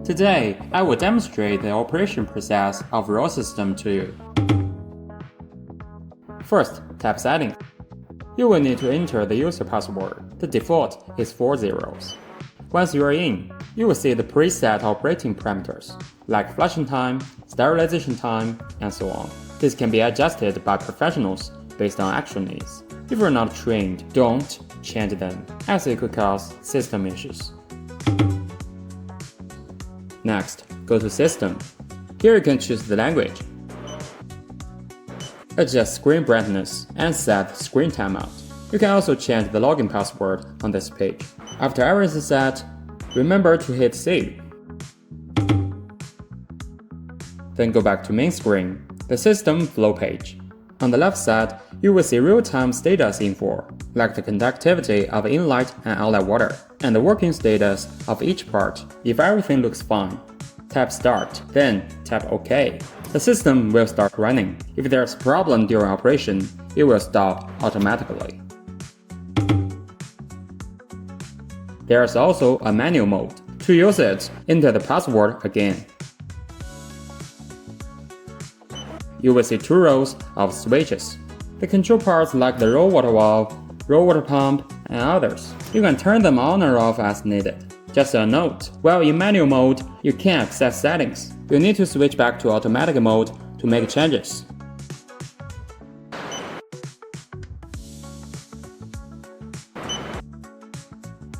Today, I will demonstrate the operation process of RAW system to you. First, tap Settings. You will need to enter the user password. The default is 4 zeros. Once you are in, you will see the preset operating parameters, like flashing time, sterilization time, and so on. This can be adjusted by professionals based on actual needs. If you're not trained, don't change them, as it could cause system issues. Next, go to System. Here you can choose the language, adjust screen brightness, and set screen timeout. You can also change the login password on this page. After everything is set, remember to hit Save. Then go back to main screen, the System Flow page. On the left side, you will see real-time status info, like the conductivity of inlet and outlet water, and the working status of each part. If everything looks fine, tap Start, then tap OK. The system will start running. If there's a problem during operation, it will stop automatically. There's also a manual mode. To use it, enter the password again. You will see 2 rows of switches. The control parts like the raw water valve, raw water pump, and others. You can turn them on or off as needed. Just a note, while in manual mode, you can't access settings. You need to switch back to automatic mode to make changes.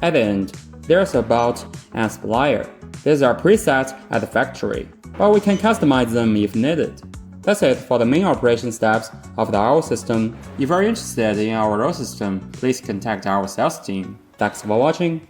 At the end, there's a belt and splier. These are presets at the factory, but we can customize them if needed. That's it for the main operation steps of the RAW system. If you are interested in our RAW system, please contact our sales team. Thanks for watching.